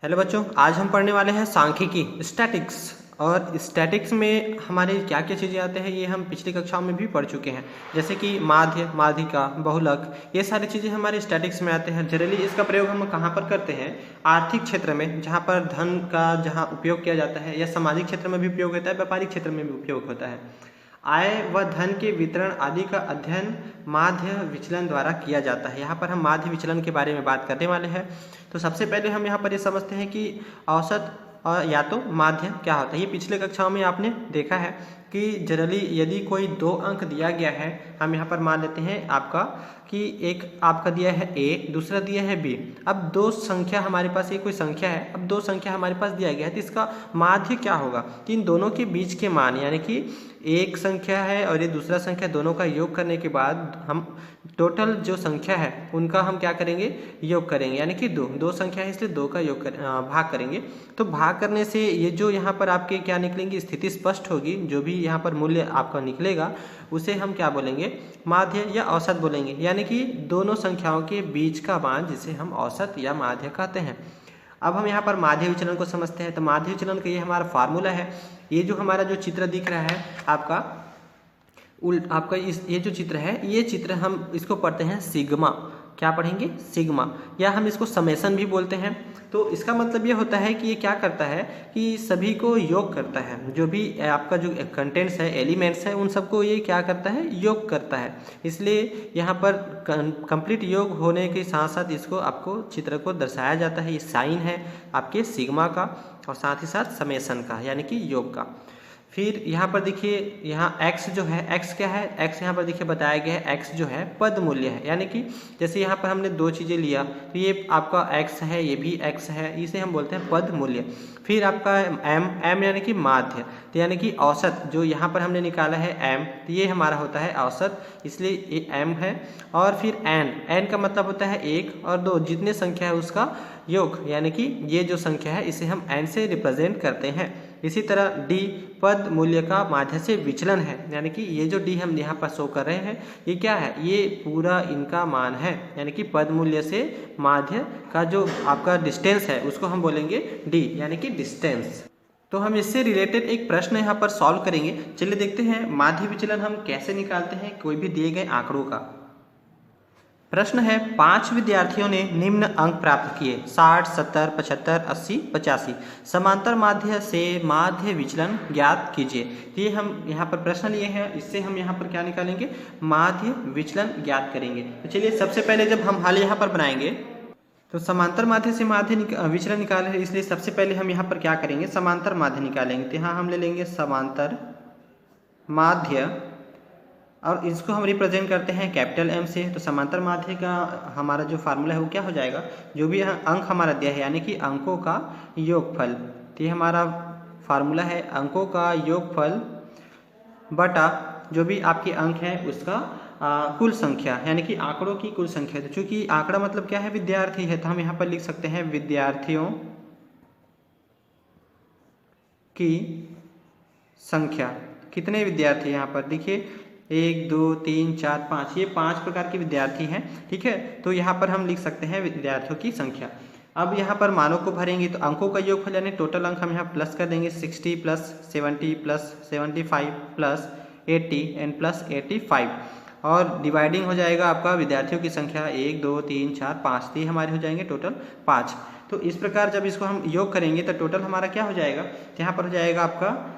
Hello बच्चों, आज हम पढ़ने वाले हैं सांख्यिकी स्टैटिक्स। और स्टैटिक्स में हमारे क्या क्या चीज़ें आते हैं ये हम पिछली कक्षाओं में भी पढ़ चुके हैं, जैसे कि माध्य, माध्यिका, बहुलक, ये सारी चीज़ें हमारे स्टैटिक्स में आते हैं। जनरली इसका प्रयोग हम कहाँ पर करते हैं? आर्थिक क्षेत्र में, जहाँ पर धन का जहाँ उपयोग किया जाता है, या सामाजिक क्षेत्र में भी उपयोग होता है, व्यापारिक क्षेत्र में भी उपयोग होता है। आय व धन के वितरण आदि का अध्ययन माध्य विचलन द्वारा किया जाता है। यहाँ पर हम माध्य विचलन के बारे में बात करने वाले हैं। तो सबसे पहले हम यहाँ पर ये समझते हैं कि औसत और या तो माध्य क्या होता है। ये पिछले कक्षाओं में आपने देखा है कि जनरली यदि कोई दो अंक दिया गया है, हम यहाँ पर मान लेते हैं आपका कि एक आपका दिया है A, दूसरा दिया है B। अब दो संख्या हमारे पास, ये कोई संख्या है, अब दो संख्या हमारे पास दिया गया है, तो इसका माध्य क्या होगा? तो इन दोनों के बीच के मान, यानी कि एक संख्या है और ये दूसरा संख्या, दोनों का योग करने के बाद हम टोटल जो संख्या है उनका हम क्या करेंगे? योग करेंगे। यानी कि दो संख्या है इसलिए दो का योग भाग करेंगे। तो भाग करने से ये जो यहाँ पर आपके क्या निकलेंगी, स्थिति स्पष्ट होगी। जो भी यहाँ पर मूल्य आपका निकलेगा उसे हम क्या बोलेंगे? माध्य या औसत बोलेंगे। यानी कि दोनों संख्याओं के बीच का मान जिसे हम औसत या माध्य कहते हैं। अब हम यहाँ पर माध्य विचलन को समझते हैं। तो माध्य विचलन का ये हमारा फार्मूला है। ये जो हमारा जो चित्र दिख रहा है आपका ये जो चित्र है, ये चित्र हम इसको पढ़ते हैं सिग्मा। क्या पढ़ेंगे? सिग्मा, या हम इसको समेसन भी बोलते हैं। तो इसका मतलब ये होता है कि ये क्या करता है कि सभी को योग करता है। जो भी आपका जो कंटेंट्स है, एलिमेंट्स है, उन सबको ये क्या करता है? योग करता है। इसलिए यहाँ पर कंप्लीट योग होने के साथ साथ इसको आपको चित्र को दर्शाया जाता है। ये साइन है आपके सिग्मा का और साथ ही साथ समेसन का, यानी कि योग का। फिर यहाँ पर देखिए, यहाँ x जो है, x क्या है? x यहाँ पर देखिए बताया गया है, x जो है पद मूल्य है। यानी कि जैसे यहाँ पर हमने दो चीज़ें लिया, तो ये आपका x है, ये भी x है, इसे हम बोलते हैं पद मूल्य। फिर आपका m यानी कि माध्य, तो यानी कि औसत जो यहाँ पर हमने निकाला है m, तो ये हमारा होता है औसत, इसलिए ये m है। और फिर n का मतलब होता है एक और दो, जितने संख्या है उसका योग, यानी कि ये जो संख्या है इसे हम n से रिप्रेजेंट करते हैं। इसी तरह d पद मूल्य का माध्य से विचलन है। यानी कि ये जो d हम यहाँ पर शो कर रहे हैं, ये क्या है? ये पूरा इनका मान है। यानी कि पद मूल्य से माध्य का जो आपका डिस्टेंस है उसको हम बोलेंगे d, यानी कि डिस्टेंस। तो हम इससे रिलेटेड एक प्रश्न यहाँ पर सॉल्व करेंगे। चलिए देखते हैं माध्य विचलन हम कैसे निकालते हैं कोई भी दिए गए आंकड़ों का। प्रश्न है, 5 विद्यार्थियों ने निम्न अंक प्राप्त किए: 60, 70, 75, 80, 85। समांतर माध्य से माध्य विचलन ज्ञात कीजिए। तो ये हम यहाँ पर प्रश्न लिए हैं, इससे हम यहाँ पर क्या निकालेंगे? माध्य विचलन ज्ञात करेंगे। तो चलिए सबसे पहले जब हम हल यहाँ पर बनाएंगे, तो समांतर माध्य से माध्य विचलन निकाले, इसलिए सबसे पहले हम यहाँ पर क्या करेंगे? समांतर माध्य निकालेंगे। तो यहाँ हम ले लेंगे समांतर माध्य और इसको हम रिप्रेजेंट करते हैं कैपिटल M से। तो समांतर माध्य का हमारा जो फार्मूला है वो क्या हो जाएगा? जो भी अंक हमारा दिया है, यानी कि अंकों का योगफल। तो ये हमारा फार्मूला है, अंकों का योगफल बटा जो भी आपके अंक हैं उसका कुल संख्या, यानी कि आंकड़ों की कुल संख्या। तो चूंकि आंकड़ा मतलब क्या है? विद्यार्थी है, तो हम यहाँ पर लिख सकते हैं विद्यार्थियों की संख्या। कितने विद्यार्थी यहाँ पर देखिए? 1, 2, 3, 4, 5, ये 5 प्रकार के विद्यार्थी हैं। ठीक है, तो यहाँ पर हम लिख सकते हैं विद्यार्थियों की संख्या। अब यहाँ पर मानों को भरेंगे, तो अंकों का योगफल यानी टोटल अंक हम यहाँ प्लस कर देंगे। 60 plus 70 plus 75 plus 80 and plus 85, और डिवाइडिंग हो जाएगा आपका विद्यार्थियों की संख्या 1, 2, 3, 4, 5, तो ये हमारे हो जाएंगे टोटल 5। तो इस प्रकार जब इसको हम योग करेंगे तो टोटल हमारा क्या हो जाएगा? यहाँ पर हो जाएगा आपका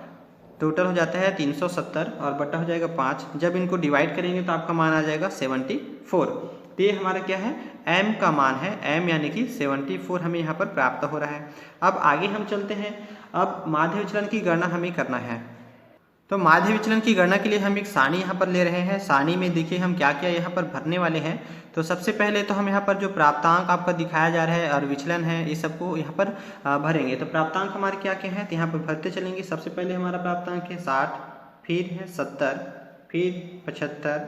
टोटल हो जाता है 370 और बटा हो जाएगा 5। जब इनको डिवाइड करेंगे तो आपका मान आ जाएगा 74। तो ये हमारा क्या है? m का मान है, m यानी कि 74 हमें यहाँ पर प्राप्त हो रहा है। अब आगे हम चलते हैं। अब माध्य विचलन की गणना हमें करना है। तो माध्य विचलन की गणना के लिए हम एक सारणी यहाँ पर ले रहे हैं। सारणी में देखिए हम क्या क्या यहाँ पर भरने वाले हैं। तो सबसे पहले तो हम यहाँ पर जो प्राप्तांक आपका दिखाया जा रहा है और विचलन है, ये सबको यहाँ पर भरेंगे। तो प्राप्तांक हमारे क्या क्या हैं, तो यहाँ पर भरते चलेंगे। सबसे पहले हमारा प्राप्तांक है 60, फिर है 70, फिर 75,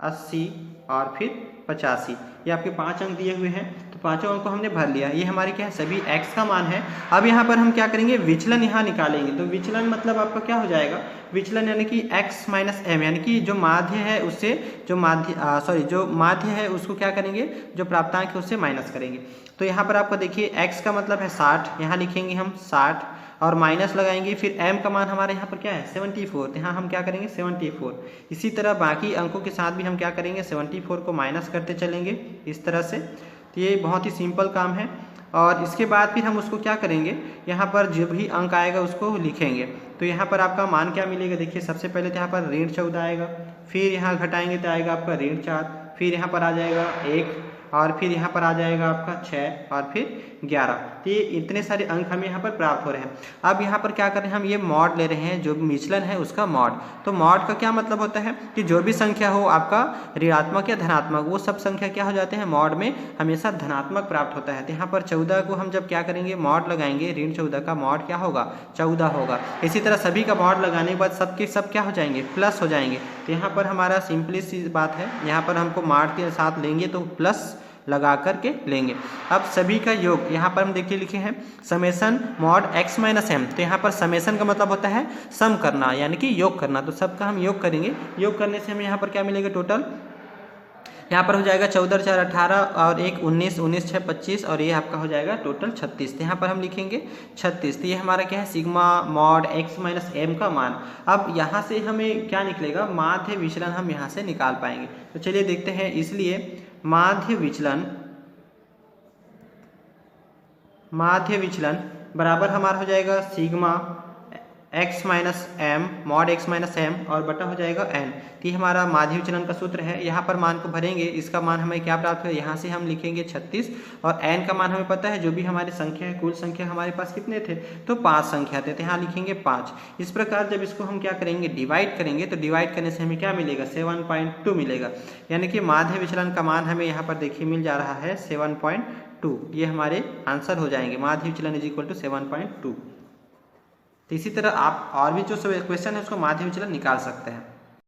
80 और फिर 85। ये आपके 5 अंक दिए हुए हैं, तो पांचों अंक को हमने भर लिया। ये हमारे क्या है? सभी x का मान है। अब यहाँ पर हम क्या करेंगे? विचलन यहाँ निकालेंगे। तो विचलन मतलब आपका क्या हो जाएगा? विचलन यानी कि x माइनस m, यानी कि जो माध्य है उससे जो माध्य है उसको क्या करेंगे? जो प्राप्तांक है उससे माइनस करेंगे। तो यहाँ पर आपको देखिए x का मतलब है 60, यहाँ लिखेंगे हम 60 और माइनस लगाएंगे, फिर m का मान हमारे यहाँ पर क्या है 74, तो यहाँ हम क्या करेंगे 74। इसी तरह बाकी अंकों के साथ भी हम क्या करेंगे 74 को माइनस करते चलेंगे इस तरह से। तो ये बहुत ही सिंपल काम है। और इसके बाद फिर हम उसको क्या करेंगे, यहाँ पर जो भी अंक आएगा उसको लिखेंगे। तो यहाँ पर आपका मान क्या मिलेगा, देखिए सबसे पहले तो यहाँ पर ऋण 14 आएगा, फिर यहाँ घटाएंगे तो आएगा आपका ऋण 4, फिर यहाँ पर आ जाएगा 1 और फिर यहाँ पर आ जाएगा आपका 6 और फिर 11। तो ये इतने सारे अंक हमें यहाँ पर प्राप्त हो रहे हैं। अब यहाँ पर क्या कर रहे हैं, हम ये मॉड ले रहे हैं, जो विचलन है उसका मॉड। तो मॉड का क्या मतलब होता है कि जो भी संख्या हो आपका ऋणात्मक या धनात्मक, वो सब संख्या क्या हो जाते हैं मॉड में हमेशा धनात्मक प्राप्त होता है। तो यहाँ पर 14 को हम जब क्या करेंगे मॉड लगाएंगे, ऋण 14 का मॉड क्या होगा 14 होगा। इसी तरह सभी का मॉड लगाने के बाद सबके सब क्या हो जाएंगे प्लस हो जाएंगे। तो यहाँ पर हमारा सिंपली सी बात है, यहाँ पर हमको मॉड के साथ लेंगे तो प्लस लगा करके लेंगे। अब सभी का योग यहाँ पर हम देखिए लिखे हैं summation mod x minus M. तो यहाँ पर समेसन का मतलब होता है सम करना यानी कि योग करना। तो सबका हम योग करेंगे, योग करने से हमें यहाँ पर क्या मिलेगा टोटल, यहाँ पर हो जाएगा 14 4 18 और 1 19 19 6 25 और ये आपका हो जाएगा टोटल 36। तो यहाँ पर हम लिखेंगे 36। तो ये हमारा क्या है sigma mod x minus M का मान। अब यहाँ से हमें क्या निकलेगा, माध्य विचलन हम यहाँ से निकाल पाएंगे। तो चलिए देखते हैं। इसलिए माध्य विचलन बराबर हमारा हो जाएगा sigma x minus M mod x minus M और बटा हो जाएगा n। तो ये हमारा माध्य विचलन का सूत्र है। यहाँ पर मान को भरेंगे, इसका मान हमें क्या प्राप्त होगा, यहाँ से हम लिखेंगे 36 और n का मान हमें पता है, जो भी हमारी संख्या है, कुल संख्या हमारे पास कितने थे तो 5 संख्या थे, तो यहाँ लिखेंगे 5। इस प्रकार जब इसको हम क्या करेंगे डिवाइड करेंगे, तो डिवाइड करने से हमें क्या मिलेगा 7.2 मिलेगा। यानी कि माध्य विचलन का मान हमें यहाँ पर देखिए मिल जा रहा है 7.2। ये हमारे आंसर हो जाएंगे, माध्य विचलन इज इक्वल टू 7.2। तो इसी तरह आप और भी जो क्वेश्चन है उसको माध्य विचलन निकाल सकते हैं।